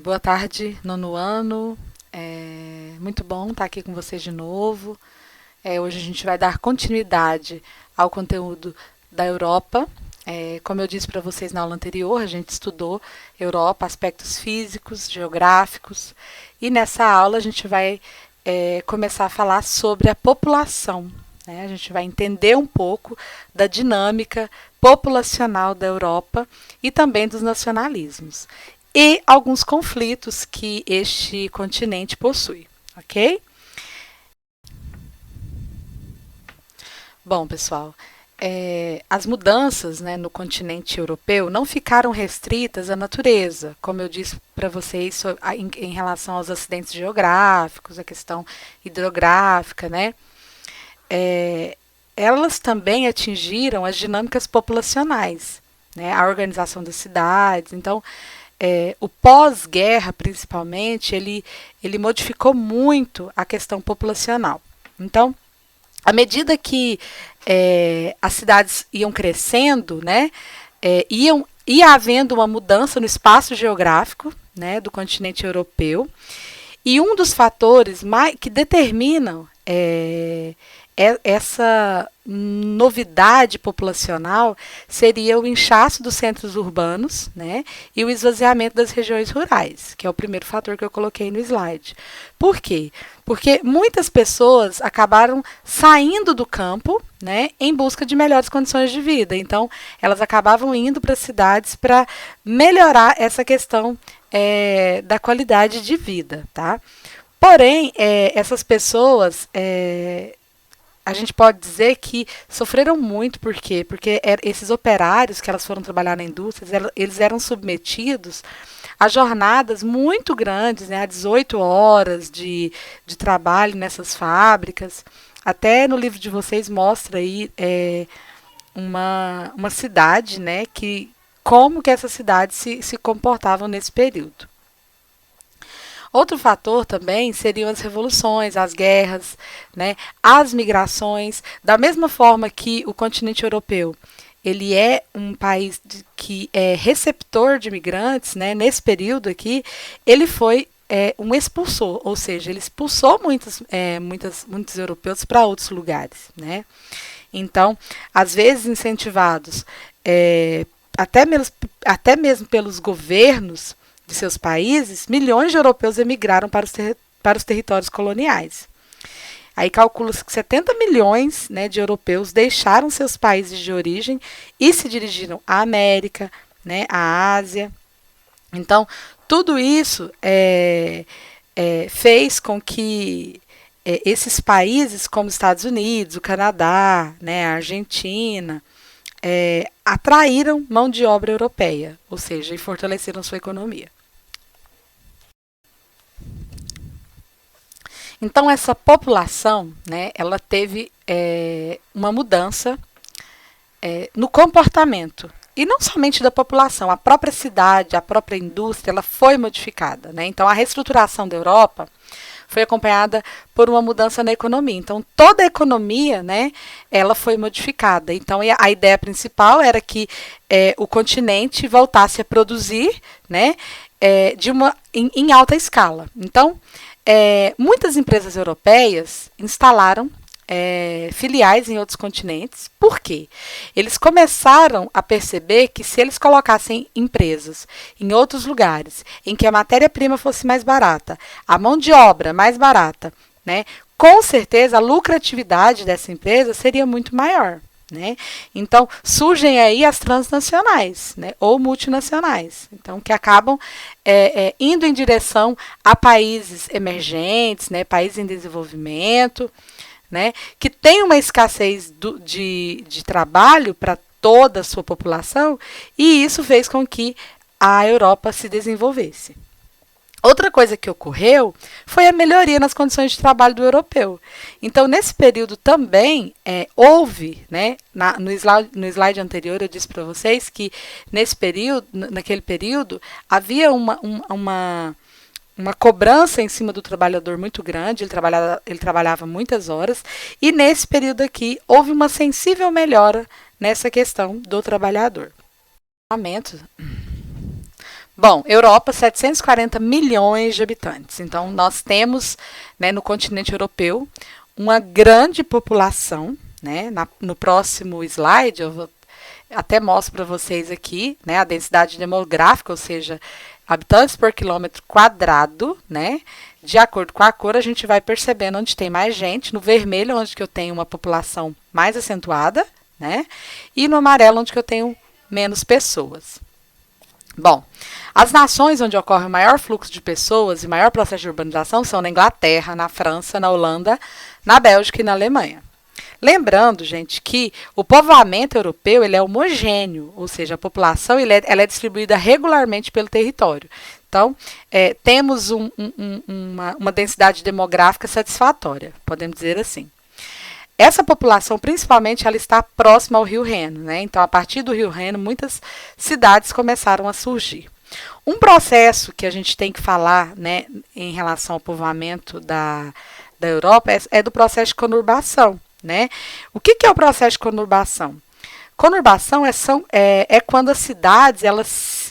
Boa tarde, nono ano. Muito bom estar aqui com vocês de novo. Hoje a gente vai dar continuidade ao conteúdo da Europa. Como eu disse para vocês na aula anterior, a gente estudou Europa, aspectos físicos, geográficos, e nessa aula a gente vai começar a falar sobre a população. A gente vai entender um pouco da dinâmica populacional da Europa e também dos nacionalismos e alguns conflitos que este continente possui, ok? Bom, pessoal, as mudanças, né, no continente europeu não ficaram restritas à natureza, como eu disse para vocês em relação aos acidentes geográficos, a questão hidrográfica, né? Elas também atingiram as dinâmicas populacionais, né, a organização das cidades. Então, o pós-guerra, principalmente, ele modificou muito a questão populacional. Então, à medida que as cidades iam crescendo, né, ia havendo uma mudança no espaço geográfico, né, do continente europeu, e um dos fatores que determinam essa novidade populacional seria o inchaço dos centros urbanos, né, e o esvaziamento das regiões rurais, que é o primeiro fator que eu coloquei no slide. Por quê? Porque muitas pessoas acabaram saindo do campo, né, em busca de melhores condições de vida. Então, elas acabavam indo para as cidades para melhorar essa questão da qualidade de vida, tá? Porém, essas pessoas a gente pode dizer que sofreram muito, por quê? Porque esses operários que elas foram trabalhar na indústria, eles eram submetidos a jornadas muito grandes, né, a 18 horas de trabalho nessas fábricas. Até no livro de vocês mostra aí uma cidade, né, como que essas cidades se comportavam nesse período. Outro fator também seriam as revoluções, as guerras, né, as migrações. Da mesma forma que o continente europeu ele é um país que é receptor de imigrantes, né, nesse período aqui, ele foi um expulsor, ou seja, ele expulsou muitos europeus para outros lugares. Né? Então, às vezes incentivados até mesmo pelos governos de seus países, milhões de europeus emigraram para os territórios coloniais. Aí calcula-se que 70 milhões, né, de europeus deixaram seus países de origem e se dirigiram à América, né, à Ásia. Então, tudo isso fez com que esses países, como os Estados Unidos, o Canadá, né, a Argentina, atraíram mão de obra europeia, ou seja, e fortaleceram sua economia. Então, essa população, né, ela teve uma mudança no comportamento. E não somente da população, a própria cidade, a própria indústria, ela foi modificada. Né? Então, a reestruturação da Europa foi acompanhada por uma mudança na economia. Então, toda a economia, né, ela foi modificada. Então, a ideia principal era que o continente voltasse a produzir, né, em alta escala. Então, muitas empresas europeias instalaram filiais em outros continentes. Por quê? Eles começaram a perceber que se eles colocassem empresas em outros lugares, em que a matéria-prima fosse mais barata, a mão de obra mais barata, né, com certeza a lucratividade dessa empresa seria muito maior. Né? Então, surgem aí as transnacionais, né, ou multinacionais, então, que acabam indo em direção a países emergentes, né, países em desenvolvimento, né, que tem uma escassez de trabalho para toda a sua população, e isso fez com que a Europa se desenvolvesse. Outra coisa que ocorreu foi a melhoria nas condições de trabalho do europeu. Então, nesse período também houve, né, no slide anterior eu disse para vocês que naquele período, havia uma cobrança em cima do trabalhador muito grande, ele trabalhava muitas horas, e nesse período aqui houve uma sensível melhora nessa questão do trabalhador. Bom, Europa, 740 milhões de habitantes. Então, nós temos, né, no continente europeu uma grande população, né? No próximo slide, até mostro para vocês aqui, né, a densidade demográfica, ou seja, habitantes por quilômetro quadrado, né? De acordo com a cor, a gente vai percebendo onde tem mais gente. No vermelho, onde que eu tenho uma população mais acentuada, né? E no amarelo, onde que eu tenho menos pessoas. Bom, as nações onde ocorre o maior fluxo de pessoas e maior processo de urbanização são na Inglaterra, na França, na Holanda, na Bélgica e na Alemanha. Lembrando, gente, que o povoamento europeu ele é homogêneo, ou seja, a população ela é distribuída regularmente pelo território. Então, temos uma densidade demográfica satisfatória, podemos dizer assim. Essa população, principalmente, ela está próxima ao Rio Reno, né? Então, a partir do Rio Reno, muitas cidades começaram a surgir. Um processo que a gente tem que falar, né, em relação ao povoamento da Europa é do processo de conurbação, né? O que é o processo de conurbação? Conurbação é quando as cidades elas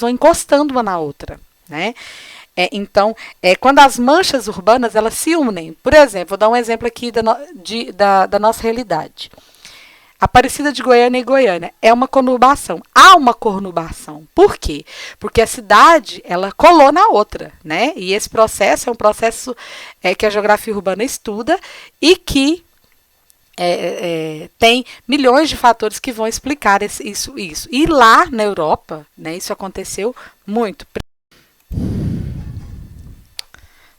vão encostando uma na outra, né? Então, quando as manchas urbanas elas se unem. Por exemplo, vou dar um exemplo aqui da nossa realidade. Aparecida de Goiânia e Goiânia é uma conurbação. Há uma conurbação. Por quê? Porque a cidade ela colou na outra, né? E esse processo é um processo que a geografia urbana estuda e que tem milhões de fatores que vão explicar isso. E lá na Europa, né, isso aconteceu muito.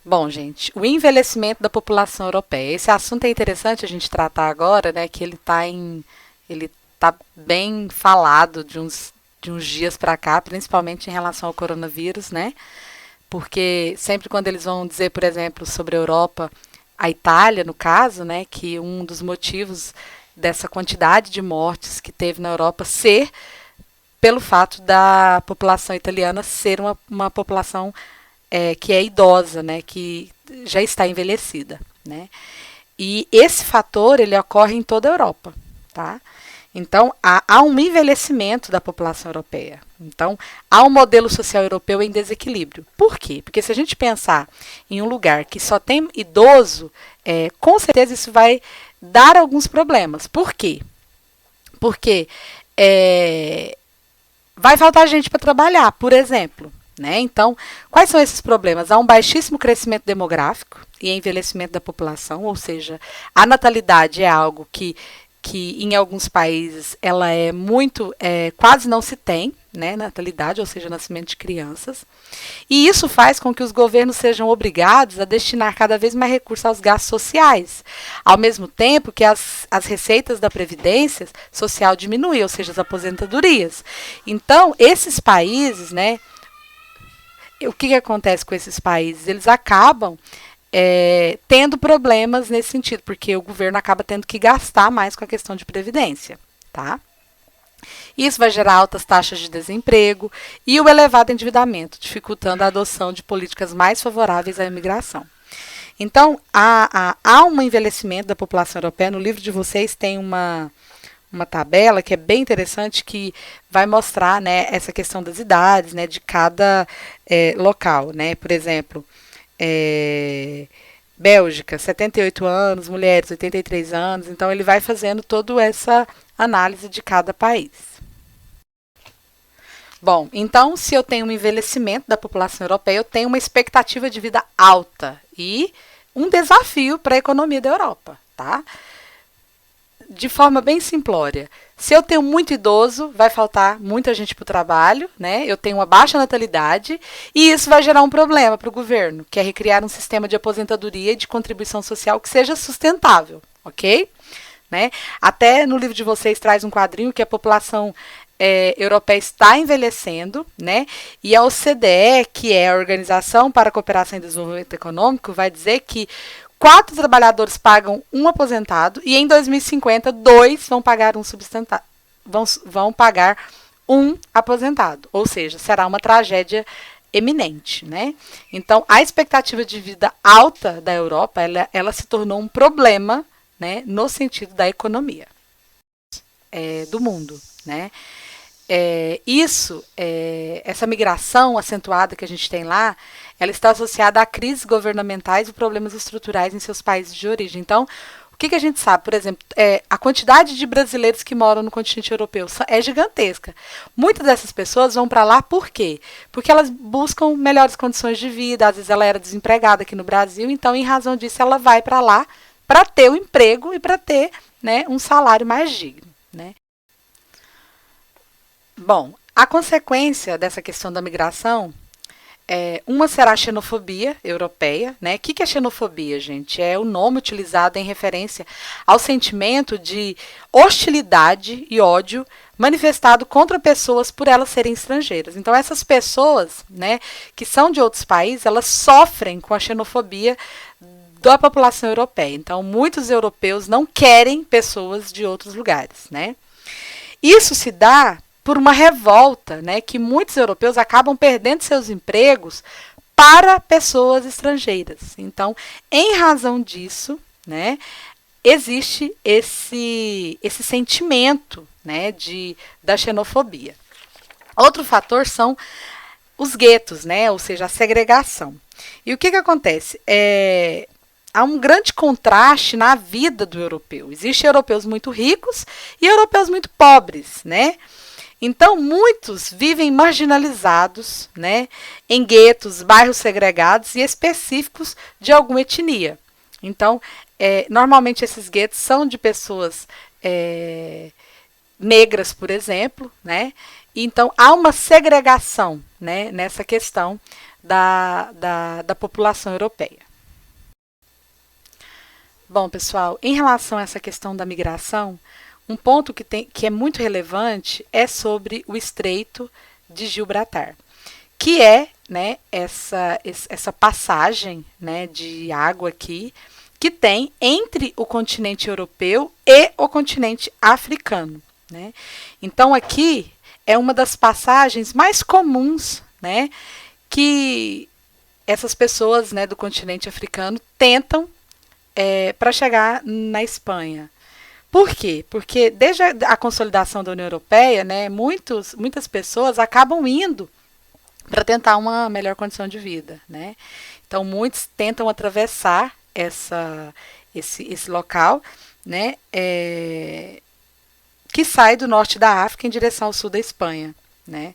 Bom, gente, o envelhecimento da população europeia. Esse assunto é interessante a gente tratar agora, né? Que ele tá bem falado de uns dias para cá, principalmente em relação ao coronavírus, né? Porque sempre quando eles vão dizer, por exemplo, sobre a Europa, a Itália, no caso, né? Que um dos motivos dessa quantidade de mortes que teve na Europa ser pelo fato da população italiana ser uma população que é idosa, né, que já está envelhecida, né? E esse fator ele ocorre em toda a Europa, tá? Então há um envelhecimento da população europeia. Então há um modelo social europeu em desequilíbrio. Por quê? Porque se a gente pensar em um lugar que só tem idoso, com certeza isso vai dar alguns problemas. Por quê? Porque vai faltar gente para trabalhar, por exemplo. Né? Então, quais são esses problemas? Há um baixíssimo crescimento demográfico e envelhecimento da população, ou seja, a natalidade é algo que em alguns países ela é muito, quase não se tem, né, natalidade, ou seja, nascimento de crianças. E isso faz com que os governos sejam obrigados a destinar cada vez mais recursos aos gastos sociais, ao mesmo tempo que as receitas da Previdência Social diminuem, ou seja, as aposentadorias. Então, esses países, né, o que acontece com esses países? Eles acabam tendo problemas nesse sentido, porque o governo acaba tendo que gastar mais com a questão de previdência, tá? Isso vai gerar altas taxas de desemprego e o elevado endividamento, dificultando a adoção de políticas mais favoráveis à imigração. Então, há um envelhecimento da população europeia. No livro de vocês tem uma tabela que é bem interessante, que vai mostrar, né, essa questão das idades, né, de cada local, né? Por exemplo, Bélgica, 78 anos, mulheres, 83 anos. Então, ele vai fazendo toda essa análise de cada país. Bom, então, se eu tenho um envelhecimento da população europeia, eu tenho uma expectativa de vida alta e um desafio para a economia da Europa, tá? De forma bem simplória. Se eu tenho muito idoso, vai faltar muita gente para o trabalho, né? Eu tenho uma baixa natalidade e isso vai gerar um problema para o governo, que é recriar um sistema de aposentadoria e de contribuição social que seja sustentável, ok? Né? Até no livro de vocês traz um quadrinho que a população europeia está envelhecendo, né? E a OCDE, que é a Organização para a Cooperação e Desenvolvimento Econômico, vai dizer que 4 trabalhadores pagam um aposentado e em 2050 2 vão pagar vão pagar um aposentado, ou seja, será uma tragédia eminente, né? Então, a expectativa de vida alta da Europa, ela se tornou um problema, né, no sentido da economia do mundo, né? Essa migração acentuada que a gente tem lá, ela está associada a crises governamentais e problemas estruturais em seus países de origem. Então, o que a gente sabe? Por exemplo, a quantidade de brasileiros que moram no continente europeu é gigantesca. Muitas dessas pessoas vão para lá por quê? Porque elas buscam melhores condições de vida, às vezes ela era desempregada aqui no Brasil, então, em razão disso, ela vai para lá para ter o emprego e para ter, né, um salário mais digno, né? Bom, a consequência dessa questão da migração, uma será a xenofobia europeia, né? O que é xenofobia, gente? É o nome utilizado em referência ao sentimento de hostilidade e ódio manifestado contra pessoas por elas serem estrangeiras. Então, essas pessoas, né, que são de outros países, elas sofrem com a xenofobia da população europeia. Então, muitos europeus não querem pessoas de outros lugares, né? Isso se dá por uma revolta, né, que muitos europeus acabam perdendo seus empregos para pessoas estrangeiras. Então, em razão disso, né, existe esse sentimento, né, da xenofobia. Outro fator são os guetos, né, ou seja, a segregação. E o que acontece? Há um grande contraste na vida do europeu. Existem europeus muito ricos e europeus muito pobres, né? Então, muitos vivem marginalizados, né, em guetos, bairros segregados e específicos de alguma etnia. Então, normalmente esses guetos são de pessoas negras, por exemplo, né? Então, há uma segregação, né, nessa questão da população europeia. Bom, pessoal, em relação a essa questão da migração, um ponto que é muito relevante é sobre o Estreito de Gibraltar, que é, né, essa passagem, né, de água aqui que tem entre o continente europeu e o continente africano, né? Então aqui é uma das passagens mais comuns, né, que essas pessoas, né, do continente africano tentam para chegar na Espanha. Por quê? Porque desde a consolidação da União Europeia, né, muitas pessoas acabam indo para tentar uma melhor condição de vida, né? Então, muitos tentam atravessar esse local, né, que sai do norte da África em direção ao sul da Espanha, né?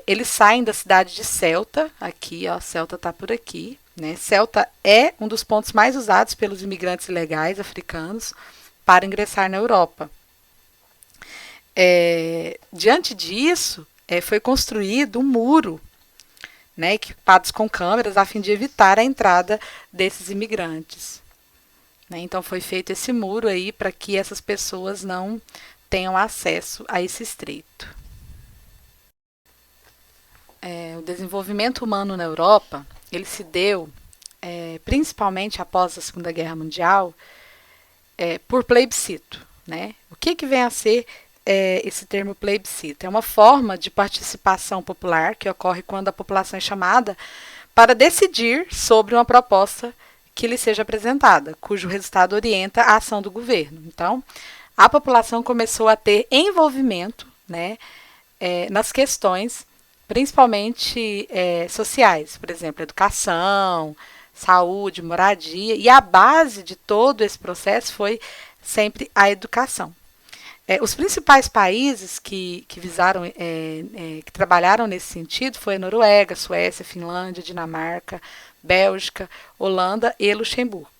Eles saem da cidade de Ceuta, aqui, ó, Ceuta está por aqui, né? Ceuta é um dos pontos mais usados pelos imigrantes ilegais africanos para ingressar na Europa. Diante disso, foi construído um muro, né, equipados com câmeras a fim de evitar a entrada desses imigrantes, né? Então foi feito esse muro aí para que essas pessoas não tenham acesso a esse estreito. O desenvolvimento humano na Europa, ele se deu principalmente após a Segunda Guerra Mundial, por plebiscito, né? O que vem a ser esse termo plebiscito? É uma forma de participação popular que ocorre quando a população é chamada para decidir sobre uma proposta que lhe seja apresentada, cujo resultado orienta a ação do governo. Então, a população começou a ter envolvimento, né, nas questões, principalmente sociais, por exemplo, educação, saúde, moradia, e a base de todo esse processo foi sempre a educação. Os principais países que visaram, que trabalharam nesse sentido foi a Noruega, Suécia, Finlândia, Dinamarca, Bélgica, Holanda e Luxemburgo.